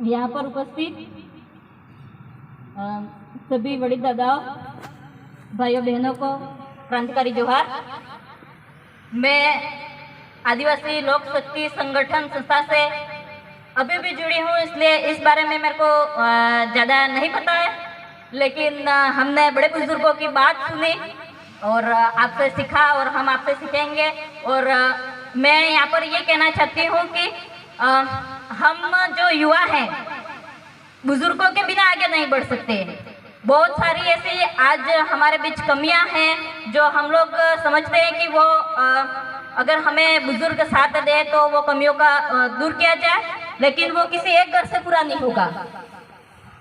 यहाँ पर उपस्थित सभी बड़ी दादाओं, भाइयों बहनों को क्रांतिकारी जोहार। मैं आदिवासी लोक शक्ति संगठन संस्था से अभी भी जुड़ी हूँ, इसलिए इस बारे में मेरे को ज़्यादा नहीं पता है, लेकिन हमने बड़े बुजुर्गों की बात सुनी और आपसे सीखा और हम आपसे सीखेंगे। और मैं यहाँ पर ये कहना चाहती हूँ कि हम जो युवा हैं बुजुर्गों के बिना आगे नहीं बढ़ सकते। बहुत सारी ऐसी आज हमारे बीच कमियां हैं जो हम लोग समझते हैं कि वो अगर हमें बुजुर्ग साथ दे तो वो कमियों का दूर किया जाए, लेकिन वो किसी एक घर से पूरा नहीं होगा।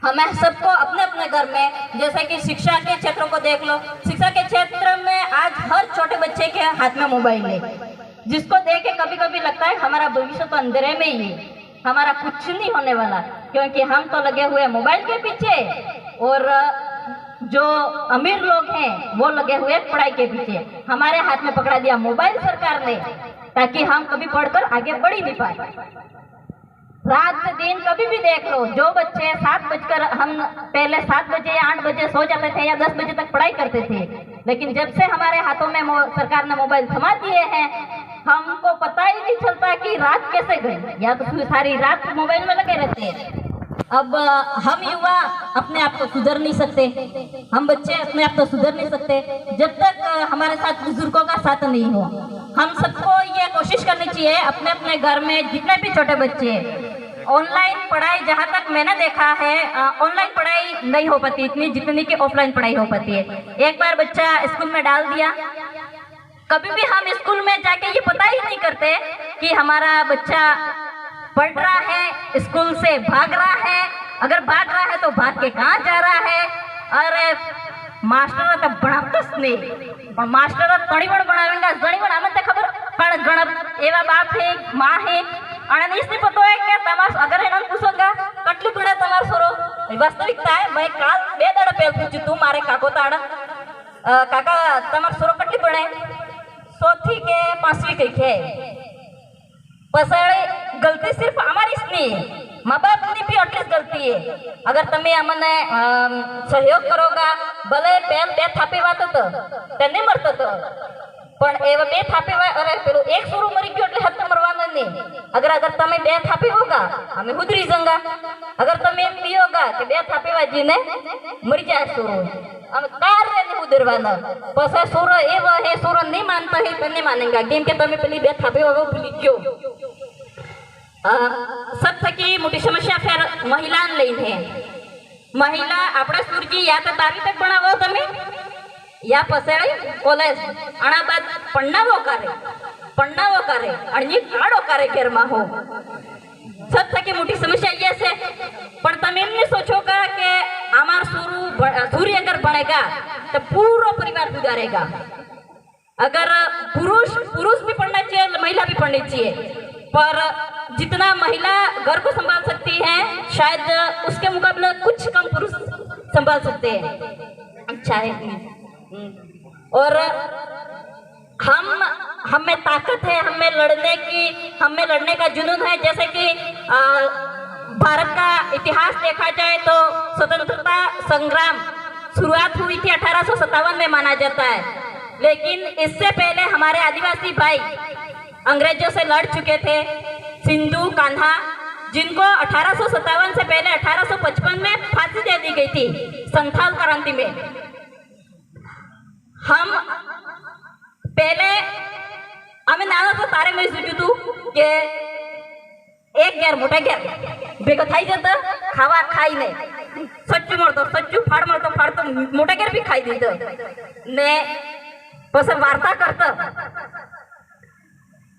हमें सबको अपने अपने घर में, जैसे कि शिक्षा के क्षेत्रों को देख लो, शिक्षा के क्षेत्र में आज हर छोटे बच्चे के हाथ में मोबाइल है, जिसको देख के कभी कभी लगता है हमारा भविष्य तो अंधेरे में ही है, हमारा कुछ नहीं होने वाला, क्योंकि हम तो लगे हुए मोबाइल के पीछे और जो अमीर लोग हैं वो लगे हुए पढ़ाई के पीछे। हमारे हाथ में पकड़ा दिया मोबाइल सरकार ने, ताकि हम कभी पढ़कर आगे बढ़ ही नहीं पाए। रात दिन कभी भी देख लो, जो बच्चे 7 बजकर, हम पहले 7 बजे या 8 बजे सो जाते थे या 10 बजे तक पढ़ाई करते थे, लेकिन जब से हमारे हाथों में सरकार ने मोबाइल थमा दिए हैं, हमको पता ही नहीं चलता कि रात कैसे गई, या तो सारी रात मोबाइल में लगे रहते हैं। अब हम युवा अपने आप को सुधर नहीं सकते, हम बच्चे अपने आप को सुधर नहीं सकते जब तक हमारे साथ बुजुर्गों का साथ नहीं हो। हम सबको ये कोशिश करनी चाहिए अपने अपने घर में जितने भी छोटे बच्चे हैं, ऑनलाइन पढ़ाई, जहाँ तक मैंने देखा है ऑनलाइन पढ़ाई नहीं हो पाती इतनी जितनी कि ऑफलाइन पढ़ाई हो पाती है। एक बार बच्चा स्कूल में डाल दिया, कभी भी हम स्कूल में जाके ये पता ही नहीं करते कि हमारा बच्चा पढ़ रहा है, स्कूल से भाग रहा है, अगर भाग रहा है तो भाग के कहाँ जा रहा है। अरे मास्टर तो भणावतस नहीं, पण मास्टर तणीवण भणावेंगा, जणीवण आमने ते खबर पण गणप एवा बाप है, माँ है, અને इसने पता है कि तमार अगर एना पूछोगा कटली पीड़ा तमार सोरो, वास्तविकता है। मैं काल 2 दाड़ा पहले पूछी तू मारे काको ताड़ा काका तमार सोरो कटली पड़े, 4थी के 5वी कई खे। पसळे गलती सिर्फ हमारी नहीं है, माँ बाप की भी एटलीस्ट गलती है। अगर तमे अमने सहयोग करोगा, भले पेल 2 थापी वात तो नहीं मरत तो, पण एवा 2 थापी अरे पेलो एक सोरो मरी गयो એટલે હત મરવાનો नहीं। अगर तमे 2 थापी होगा हमें हुदरी जंगा, अगर तमे एम भी होगा कि 2 थापी वाजी ने मरी जाए सोरो, हम कार रे नहीं उधरवाना। पसे सोरो एवा है, सोरो नहीं मानता है तो नहीं मानेगा, केम के तमे पेली 2 थापी होगा भूली गयो। सब थकी मोटी समस्या फिर महिला लईने है। महिला आपड़ा सूरजी या तो 12वी तक भणावो तमे या पसेळी कॉलेज, आना बाद पण्णावो करे आणि काढो करे घरमा हो। सब थकी मोटी समस्या ये से, पण तमे एमने सोचोगा कि आमार सूर्य अगर बनेगा तो पूरा परिवार गुजारेगा। अगर पुरुष भी पढ़ना चाहिए, महिला भी पढ़नी चाहिए, पर जितना महिला घर को संभाल सकती है शायद उसके मुकाबले कुछ कम पुरुष संभाल सकते हैं। अच्छा है। और हमें ताकत है, हमें लड़ने का जुनून है। जैसे कि भारत का इतिहास देखा जाए तो स्वतंत्रता संग्राम शुरुआत हुई थी 1857 में माना जाता है, लेकिन इससे पहले हमारे आदिवासी भाई अंग्रेजों से लड़ चुके थे, सिंधु कान्हा, जिनको 1857 से पहले 1855 में फांसी दे दी गई थी संथाल क्रांति में। हम पहले हमें नाना तो तारे में सोचू तू कि एक घेर मोटा घेर भेगो थाई जता खावा खाई ने सच्चू फाड़तो मोटा घेर भी खाई दीधो ने पसे वार्ता करता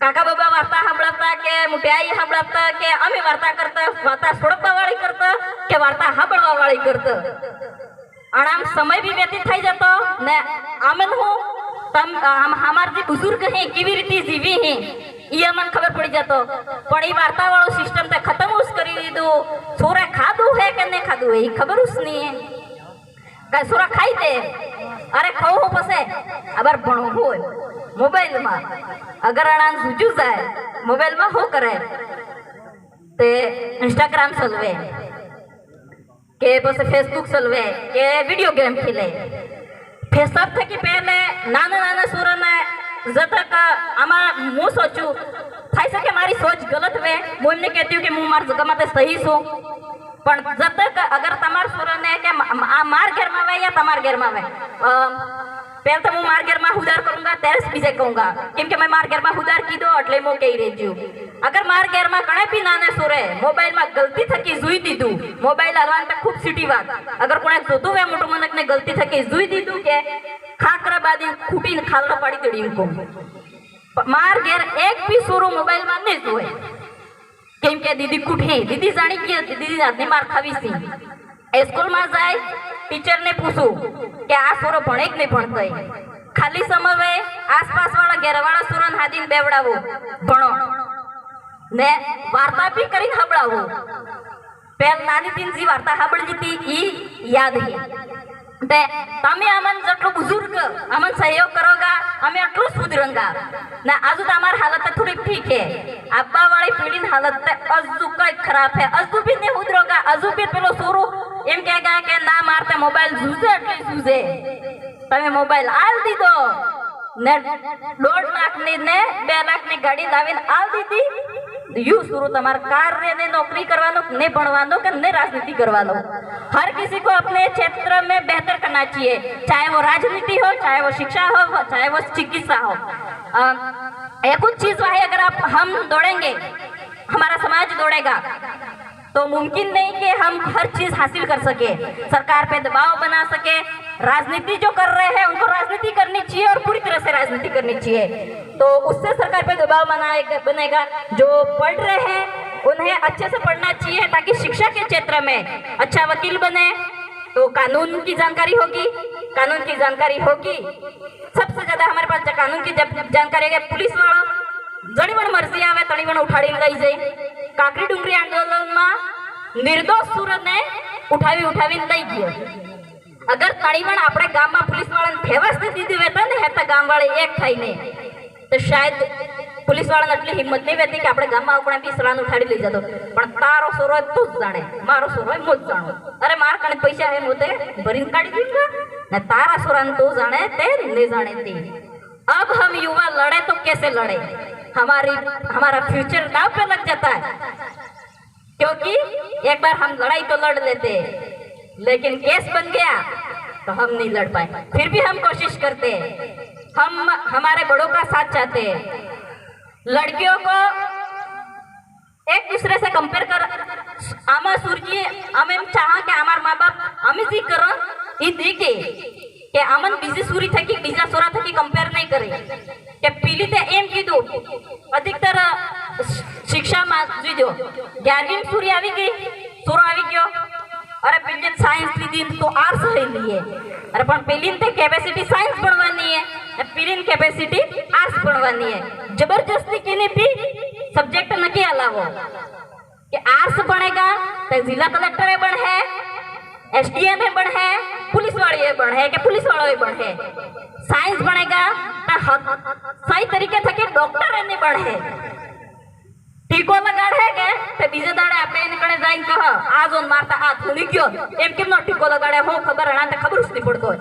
काका बाबा वार्ता सांभळता के मोठ्याई सांभळता के आम्ही वार्ता करता, वार्ता सोडपा वाળી करता के वार्ता सांभळवा वाળી करता, और आम समय भी व्यतीत થઈ જતો ने आमन हूँ हमारे जो बुजुर्ग हैं केवी रीति जीवी हैं ये अमन खबर पड़ी जातो। पण ई वार्ता वाळो सिस्टम तो खत्म उस करी दीधो। छोरा खाधु है कि नहीं खाधु है खबर उस नहीं है, का छोरा खाई दे अरे खाऊ पसे अगर भणो होय मोबाइल में अगर अणान सूझू जाए मोबाइल में हो करे ते इंस्टाग्राम चलवे के पसे फेसबुक चलवे के वीडियो गेम खेले फेसअप थकी पहले नाना नाना सूरने जतक आमा मु सोचू थाई सके मारी सोच गलत वे मु एमने कहती हूँ कि मु मार जगह माते सही छू पण जतक अगर तमार सूरने के मार घर में वे या तमार घर में वे पहले तो मु मार घर में उधार करूंगा तेरे बीजे कहूंगा क्योंकि मैं मार घर में उधार की दो એટલે मु कही रही हूँ अगर मार घर में कणे भी नाने सूरे मोबाइल में गलती थकी जुई दीदू मोबाइल हलवान तक खूब सीटी बात अगर कोने जोतू वे मोटो मनक ने गलती थकी जुई दीदू के खाकरा बादी खूटी खालड़ा पड़ी दड़ी उनको मार घेर एक भी सूरो मोबाइल में नहीं जोए केम के दीदी कुठे दीदी जानी के दीदी जातनी मार खावी सी स्कूल में जाए टीचर ने पूछू कि आ सूरो भणे के नहीं भणतोय खाली समय आसपास वाला घेर वाला सूरन हादीन बेवड़ावो भणो ने वार्ता भी करी हबड़ावो पहल नानी दिन जी वार्ता हबड़ी थी ई याद है ते तमे अमन जटलो बुजुर्ग अमन सहयोग करोगा हमें अटलो सुधरंगा ना आजू हमारी हालत थोड़ी ठीक है अब्बा वाली पीढ़ी हालत अजू कई खराब है अजू भी नहीं उधरोगा अजू भी पेलो सोरो एम कहेगा कि ना मारते मोबाइल जूझे એટલે जूझे તમે મોબાઈલ આલ દીધો ને 1.5 લાખ ની ને 2 લાખ ની ગાડી લાવીને આલ દીધી यू शुरू तुम्हारा कार्य ने नौकरी करवानो ने भणवानो के ने राजनीति करवानो हर किसी को अपने क्षेत्र में बेहतर करना चाहिए चाहे वो राजनीति हो चाहे वो शिक्षा हो चाहे वो चिकित्सा हो एक कुछ चीज है अगर आप हम दौड़ेंगे हमारा समाज दौड़ेगा तो मुमकिन नहीं कि हम हर चीज हासिल कर सके सरकार पे दबाव बना सके राजनीति जो कर रहे हैं उनको राजनीति करनी चाहिए और पूरी तरह से राजनीति करनी चाहिए तो उससे सरकार पे दबाव बनेगा जो पढ़ रहे हैं उन्हें अच्छे से पढ़ना चाहिए ताकि शिक्षा के क्षेत्र में अच्छा वकील बने तो कानून की जानकारी होगी सबसे ज्यादा हमारे पास कानून की जानकारी है पुलिस वाला जड़ीवण मर्जी आवे तड़ीवण उठाड़ी लई जाए काकरी डूंगरी आंदोलन में निर्दोष सूरत ने उठावी लई गयो अगर तड़ीवण अपने गाम में पुलिस वाला ने फेवस दे दीधी वेता ने हेता गाम वाले एक थाई ने तो शायद पुलिस वाला ने એટલી હિંમત नहीं वेती कि अपने गाम में આપણે भी सलान उठाड़ी लई जातो पण तारो सोरो तू ज जाने मारो सोरो मु ज जानो अरे मार कने पैसा है मोते भरीन काढी दूंगा ने तारा सोरान तू जाने ते नहीं जाने ती अब हम युवा लड़े तो कैसे लड़े हमारा फ्यूचर दांव पे लग जाता है क्योंकि एक बार हम लड़ाई तो लड़ लेते लेकिन केस बन गया तो हम नहीं लड़ पाए फिर भी हम कोशिश करते हम हमारे बड़ों का साथ चाहते लड़कियों को एक दूसरे से कंपेयर कर आमा सूर्य हमें चाहा कि हमारे माँ बाप हमें जी करो ये देखे कि अमन बीजी सूरी थे कि बीजा सोरा थे कि कंपेयर नहीं करे कि पीली ते एम कीधु अधिकतर शिक्षा में जो 11वीं सूरी आवी गई सोरो आवी गयो अरे पीली साइंस लीधी तो आर्ट्स लई लिए अरे पण पीली ते कैपेसिटी साइंस भणवानी है पीली कैपेसिटी आर्ट्स भणवानी है जबरदस्ती केने भी सब्जेक्ट नकी अलावो कि आर्ट्स बनेगा तो जिला कलेक्टर बन है एसडीएम में बन है पुलिस वाले बन है कि पुलिस वालों बन है साइंस बनेगा तो सही तरीके थे कि डॉक्टर नहीं बन है टीको लगाड़ है के ते बीजे दाड़े आपे इन कने जाइन कह आज ओन मारता आ थुनी क्यों एम केम नो टीको लगाड़े हो खबर हना ते खबर उसनी पड़तो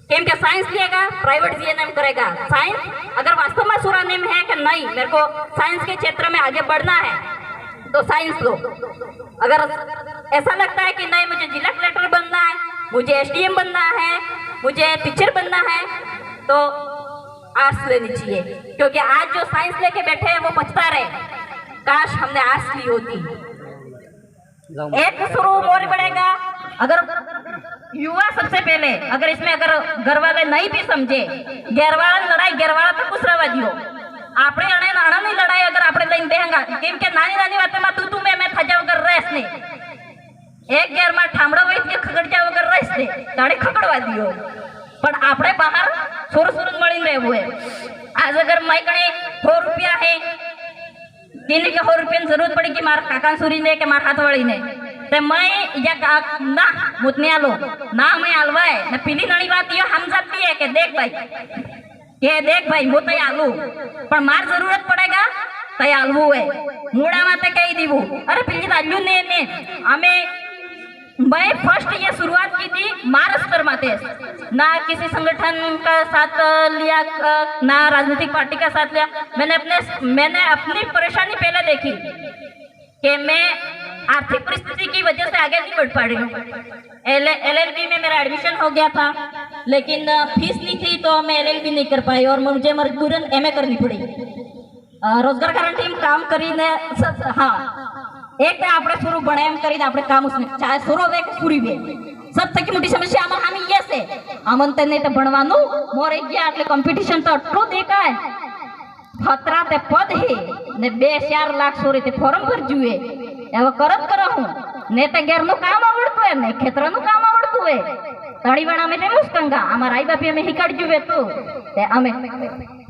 केम के साइंस लिएगा प्राइवेट जीएनएम करेगा साइंस अगर वास्तव में सूरा नेम है कि नहीं मेरे को साइंस के क्षेत्र में आगे बढ़ना है तो साइंस लो अगर ऐसा लगता है कि नहीं मुझे जिला कलेक्टर बनना है मुझे एसडीएम बनना है मुझे टीचर बनना है तो आर्ट्स लेनी चाहिए क्योंकि आज जो साइंस लेके बैठे हैं वो पछता रहे काश हमने आर्ट्स ली होती एक शुरू मोर बढ़ेगा अगर युवा सबसे पहले अगर इसमें अगर घर वाले नहीं भी समझे गैरवाला लड़ाई गैरवाला तक कुछ रवा दियो આપણે અણે નાણાની લડાઈ અગર આપણે લઈને બેહંગા કેમ કે નાની નાની વાતમાં તું મેં થજા વગર રહેશ ને એક ગેરમાં ઠામડો હોય કે ખગડજા વગર રહેશ ને તાણે ખગડવા દિયો પણ આપણે બહાર સોર સુરત મળીને રહેવું હે आज अगर मैं कणे 100 रुपया है दिन के 100 रुपया की जरूरत पड़ी कि मार काका सूरी ने के मार हाथ वाली ने तो मैं या ना मुतने आलो ना मैं आलवाए न पीली नड़ी बात यो हम जाती है कि देख भाई मुते आलू पर मार जरूरत पड़ेगा तय आलवू है मूड़ा माते कही दीवू अरे पीली आलू ने हमें मैं फर्स्ट ये शुरुआत की थी मार स्तर माते ना किसी संगठन का साथ लिया ना राजनीतिक पार्टी का साथ लिया। मैंने अपनी परेशानी पहले देखी कि मैं आर्थिक परिस्थिति की वजह से आगे नहीं बढ़ पा रही हूँ। LLB में मेरा एडमिशन हो गया था लेकिन फीस नहीं थी तो मैं LLB नहीं कर पाई और मुझे मजबूरन MA करनी पड़ी। रोजगार गारंटी में काम करीने हाँ एक આપણે શરૂ ભણે એમ કરીને આપણે કામ ઉસને ચાહે શરૂ વે કે પૂરી વે સબ તક મોટી સમસ્યા આમાં હામી ये છે આમન તને તો ભણવાનું મોરે ગયા એટલે કોમ્પિટિશન તો આટલું દેખાય ખતરા તે પદ હે ને 2-4 લાખ સોરી તે ફોર્મ ભર જુએ એવો કરત કરો હું ને તે ઘેરનું કામ આવડતું હે ને ખેતરનું કામ આવડતું હે તાળીવાળા में ते मुस्कंगा हमारा आई बापी में हिकड़ जुए तो ते हमें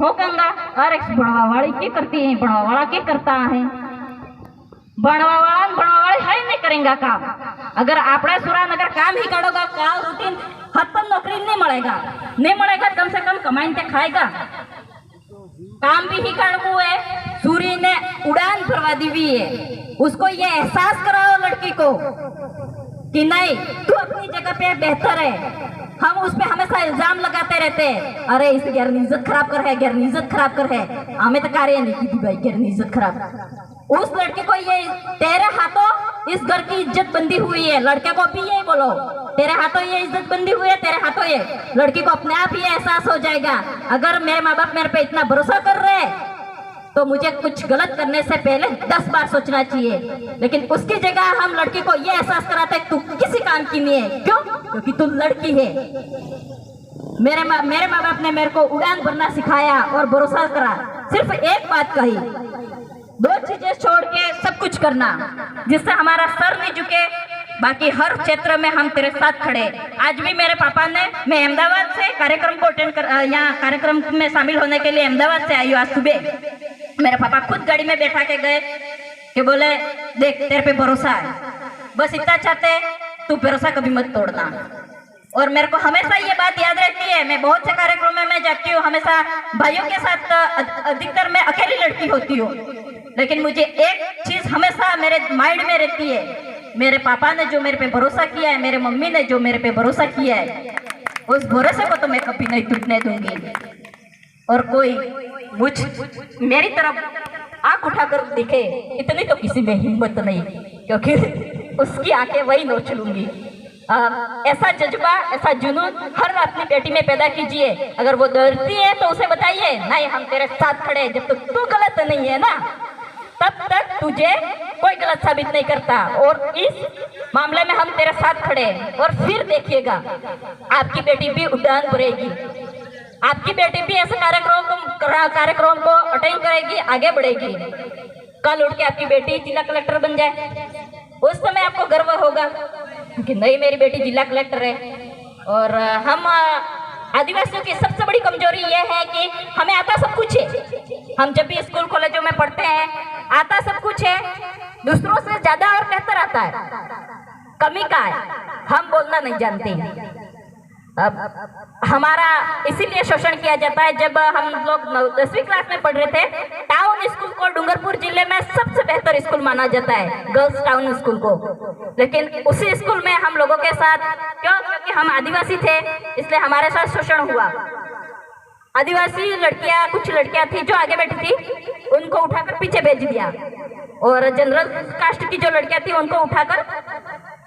हो कंगा अरे भणवा वाली के करती है भणवा वाला के करता है भणवा वाले है नहीं करेंगे काम। अगर आपने सुरान अगर काम ही करोगा काम रूटीन हाथ पर नौकरी नहीं मिलेगा कम से कम कमाई ते खाएगा। काम भी ही करना है सूर्य ने उड़ान भरवा दी हुई है उसको ये एहसास कराओ लड़की को कि नहीं तू अपनी जगह पे बेहतर है। हम उस पे हमेशा इल्जाम लगाते रहते हैं अरे इस गैर इज्जत खराब कर है हमें तो कार्य नहीं की भाई गैर इज्जत खराब। उस लड़के को ये तेरे हाथों इस घर की इज्जत बंदी हुई है लड़के को भी यही बोलो तेरे हाथों ये इज्जत बंदी हुई है तेरे हाथों ये लड़की को अपने आप ही एहसास हो जाएगा। अगर मेरे माँ बाप मेरे पे इतना भरोसा कर रहे हैं तो मुझे कुछ गलत करने से पहले 10 बार सोचना चाहिए लेकिन उसकी जगह हम लड़की को ये एहसास कराते तू किसी काम की नहीं है। क्यों? क्योंकि तू लड़की है। मेरे माँ बाप ने मेरे को उड़ान भरना सिखाया और भरोसा करा सिर्फ एक बात कही 2 चीजें छोड़ के सब कुछ करना जिससे हमारा सर नहीं झुके बाकी हर क्षेत्र में हम तेरे साथ खड़े। आज भी मेरे पापा ने मैं अहमदाबाद से कार्यक्रम को अटेंड कर यहाँ कार्यक्रम में शामिल होने के लिए अहमदाबाद से आई हूँ। आज सुबह मेरे पापा खुद गाड़ी में बैठा के गए कि बोले देख तेरे पे भरोसा है बस इतना चाहते तू भरोसा कभी मत तोड़ना। और मेरे को हमेशा ये बात याद रहती है मैं बहुत से कार्यक्रमों में जाती हूँ हमेशा भाइयों के साथ अधिकतर मैं अकेली लड़की होती हूँ लेकिन मुझे एक चीज हमेशा मेरे माइंड में रहती है मेरे पापा ने जो मेरे पे भरोसा किया है मेरे मम्मी ने जो मेरे पे भरोसा किया है उस भरोसे को तो मैं कभी नहीं टूटने दूंगी। और कोई मुझ मेरी तरफ आंख उठाकर दिखे इतनी तो किसी में हिम्मत नहीं क्योंकि उसकी आंखें वही नोच लूंगी। ऐसा जज्बा ऐसा जुनून हर अपनी बेटी में पैदा कीजिए। अगर वो डरती है तो उसे बताइए नहीं हम तेरे साथ खड़े जब तक तू गलत नहीं है ना तब तक तुझे कोई गलत साबित नहीं करता और इस मामले में हम तेरे साथ खड़े और फिर देखिएगा आपकी बेटी भी उड़ान भरेगी आपकी बेटी भी ऐसे कार्यक्रम को अटेंड करेगी आगे बढ़ेगी। कल उठ के आपकी बेटी जिला कलेक्टर बन जाए उस समय आपको गर्व होगा कि नहीं मेरी बेटी जिला कलेक्टर है। और हम आदिवासियों की सबसे बड़ी कमजोरी यह है कि हमें आता सब कुछ है। हम जब भी स्कूल कॉलेजों में पढ़ते हैं आता सब कुछ है दूसरों से ज्यादा और बेहतर आता है कमी का है हम बोलना नहीं जानते। अब हमारा इसीलिए शोषण किया जाता है। जब हम लोग 10वीं क्लास में पढ़ रहे थे टाउन स्कूल को डूंगरपुर जिले में सबसे बेहतर स्कूल माना जाता है गर्ल्स टाउन स्कूल को लेकिन उसी स्कूल में हम लोगों के साथ क्योंकि हम आदिवासी थे इसलिए हमारे साथ शोषण हुआ। आदिवासी लड़कियां कुछ लड़कियां थी जो आगे बैठी थी उनको उठाकर पीछे भेज दिया और जनरल कास्ट की जो लड़कियां थी उनको उठाकर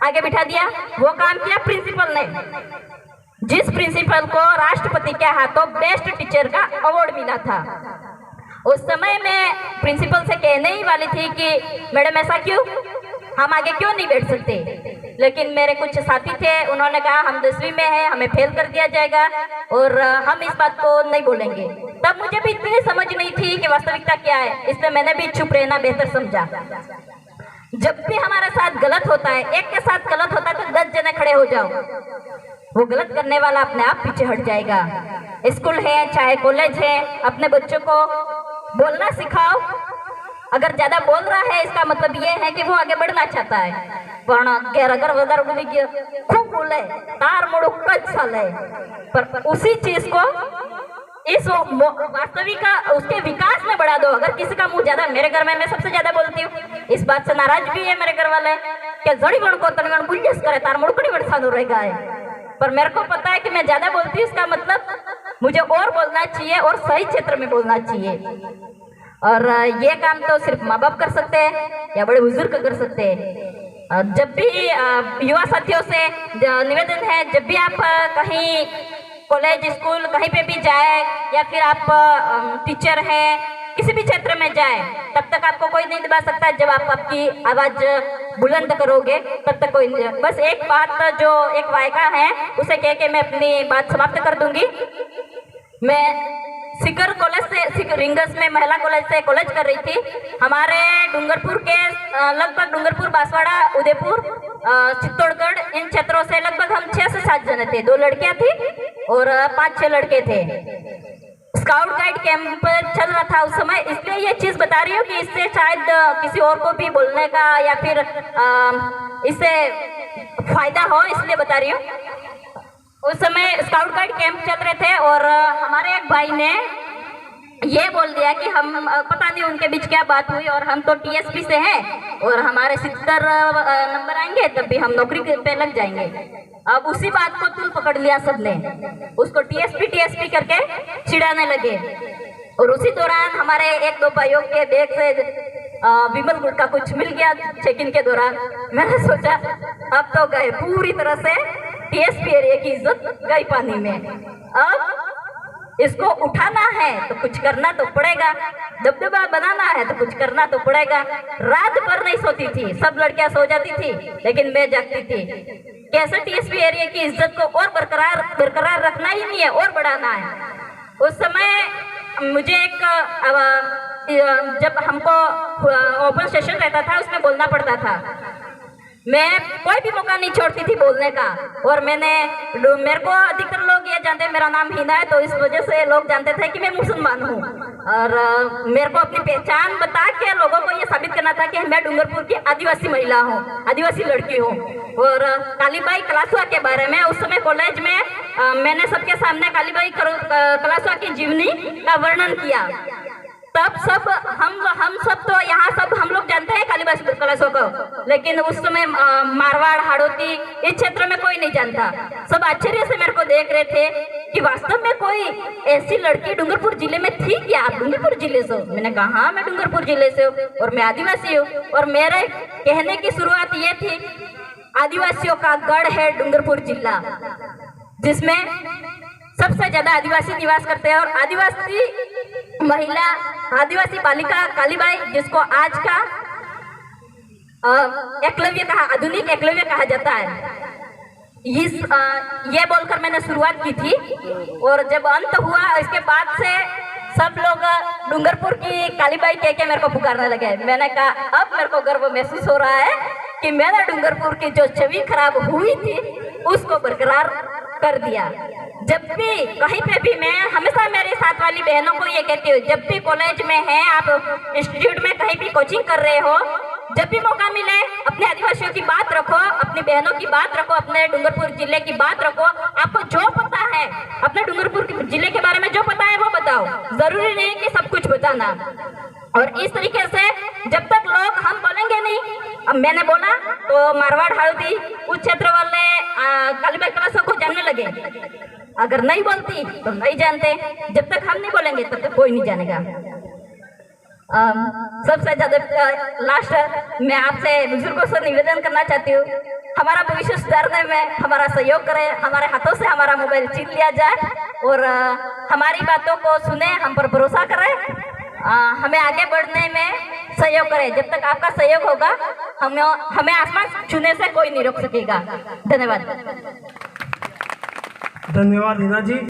आगे बिठा दिया। वो काम किया प्रिंसिपल ने जिस प्रिंसिपल को राष्ट्रपति के हाथों बेस्ट टीचर का अवार्ड मिला था। उस समय मैं प्रिंसिपल से कहने ही वाली थी कि मैडम ऐसा क्यों हम आगे क्यों नहीं बैठ सकते लेकिन मेरे कुछ साथी थे उन्होंने कहा हम 10वीं में हैं हमें फेल कर दिया जाएगा और हम इस बात को नहीं बोलेंगे। तब मुझे भी इतनी समझ नहीं थी कि वास्तविकता क्या है इसलिए मैंने भी चुप रहना बेहतर समझा। जब भी हमारे साथ गलत होता है एक के साथ गलत होता है तो 10 जने खड़े हो जाओ वो गलत करने वाला अपने आप पीछे हट जाएगा। स्कूल है चाहे कॉलेज है अपने बच्चों को बोलना सिखाओ अगर ज्यादा बोल रहा है इसका मतलब ये है कि वो आगे बढ़ना चाहता है। पण अगर वगर बोली कि खूब बोले तार मोड़ो कच साले, पर उसी चीज को इस वास्तविक उसके विकास में बढ़ा दो। अगर किसी का मुंह ज्यादा, मेरे घर में मैं सबसे ज्यादा बोलती हूँ, इस बात से नाराज भी है मेरे घर वाले कि जड़ी बण को तनगण गुंजस करे तार मुड़कड़ी बड़ साधु रहेगा है। पर मेरे को पता है कि मैं ज्यादा बोलती हूँ, इसका मतलब मुझे और बोलना चाहिए और सही क्षेत्र में बोलना चाहिए। और ये काम तो सिर्फ माँ बाप कर सकते हैं या बड़े बुजुर्ग कर सकते हैं। जब भी युवा साथियों से निवेदन है, जब भी आप कहीं कॉलेज स्कूल कहीं पे भी जाए या फिर आप टीचर हैं किसी भी क्षेत्र में जाए, तब तक आपको कोई नहीं दबा सकता। जब आप आपकी आवाज बुलंद करोगे तब तक कोई नहीं। बस एक बात जो एक वायका है उसे कह के मैं अपनी बात समाप्त कर दूंगी। मैं सिकर कॉलेज से रिंगस में महिला कॉलेज से कॉलेज कर रही थी। हमारे डूंगरपुर के लगभग डूंगरपुर, बांसवाड़ा, उदयपुर, चित्तौड़गढ़ इन क्षेत्रों से लगभग हम 6 से 7 जने थे। 2 लड़कियां थी और 5-6 लड़के थे। स्काउट गाइड कैंप चल रहा था उस समय, इसलिए ये चीज बता रही हूँ कि इससे शायद किसी और को भी बोलने का या फिर इससे फायदा हो, इसलिए बता रही हूँ। उस समय स्काउट गाइड कैंप चल रहे थे और हमारे एक भाई ने ये बोल दिया कि हम, पता नहीं उनके बीच क्या बात हुई, और हम तो टीएसपी से हैं और हमारे 70 नंबर आएंगे तब भी हम नौकरी पे लग जाएंगे। अब उसी बात को तूल पकड़ लिया सबने, उसको टीएसपी करके चिढ़ाने लगे। और उसी दौरान हमारे 1-2 भाइयों के बैग से विमल गुड़ का कुछ मिल गया चेक इन के दौरान। मैंने सोचा अब तो गए पूरी तरह से टीएसपी एरिया की इज्जत गई पानी में। अब इसको उठाना है तो कुछ करना तो पड़ेगा, दबदबा बनाना है तो कुछ करना तो पड़ेगा। रात भर नहीं सोती थी, सब लड़कियां सो जाती थी लेकिन मैं जागती थी। कैसे टीएसपी एरिया की इज्जत को और बरकरार रखना ही नहीं है और बढ़ाना है। उस समय मुझे एक जब हमको ओपन सेशन रहता था उसमें बोलना पड़ता था, मैं कोई भी मौका नहीं छोड़ती थी बोलने का। और मेरे को अधिकतर लोग ये जानते हैं मेरा नाम हिना है, तो इस वजह से लोग जानते थे कि मैं मुसलमान हूँ। और मेरे को अपनी पहचान बता के लोगों को ये साबित करना था कि मैं डूंगरपुर की आदिवासी महिला हूँ, आदिवासी लड़की हूँ। और कालीबाई कलासवा के बारे में उस समय कॉलेज में मैंने सबके सामने कालीबाई कलासवा की जीवनी का वर्णन किया। तब सब हम सब तो यहाँ सब हम लोग जानते हैं कालीबाई कलासवा को, लेकिन उस समय मारवाड़, हाड़ौती इस क्षेत्र में कोई नहीं जानता। सब आश्चर्य से मेरे को देख रहे थे कि वास्तव में कोई ऐसी लड़की डूंगरपुर जिले में थी क्या? आप डूंगरपुर जिले से हो? मैंने कहा हाँ मैं डूंगरपुर जिले से हूँ और मैं आदिवासी हूँ। और मेरे कहने की शुरुआत ये थी, आदिवासियों का गढ़ है डूंगरपुर जिला, जिसमें सबसे ज्यादा आदिवासी निवास करते हैं। और आदिवासी महिला, आदिवासी बालिका कालीबाई, जिसको आज का एकलव्य कहा, आधुनिक एकलव्य कहा जाता है, ये बोलकर मैंने शुरुआत की थी। और जब अंत हुआ इसके बाद से सब लोग डूंगरपुर की कालीबाई कह के मेरे को पुकारने लगे। मैंने कहा अब मेरे को गर्व महसूस हो रहा है कि मैंने डूंगरपुर की जो छवि खराब हुई थी उसको बरकरार कर दिया। जब भी कहीं पे भी, मैं हमेशा मेरे साथ वाली बहनों को ये कहती हूँ, जब भी कॉलेज में है, आप इंस्टीट्यूट में कहीं भी कोचिंग कर रहे हो, जब भी मौका मिले अपने आदिवासियों की बात रखो, अपनी बहनों की बात रखो, अपने डूंगरपुर जिले की बात रखो। आपको जो पता है अपने डूंगरपुर जिले के बारे में जो पता है वो बताओ, जरूरी नहीं कि सब कुछ बताना। और इस तरीके से जब तक लोग हम बोलेंगे नहीं, अब मैंने बोला तो मारवाड़, हाड़ौती उस क्षेत्र वाले कालीबाई कलासवा को जानने लगे। अगर नहीं बोलती तो नहीं जानते, जब तक हम नहीं बोलेंगे तब तक कोई नहीं जानेगा। सबसे ज्यादा लास्ट मैं आपसे बुजुर्गों से निवेदन करना चाहती हूँ, हमारा भविष्य सुधारने में हमारा सहयोग करें, हमारे हाथों से हमारा मोबाइल छीन लिया जाए और हमारी बातों को सुने, हम पर भरोसा करें, हमें आगे बढ़ने में सहयोग करें। जब तक आपका सहयोग होगा हमें आसमान छूने से कोई नहीं रोक सकेगा। धन्यवाद। धन्यवाद हिना जी।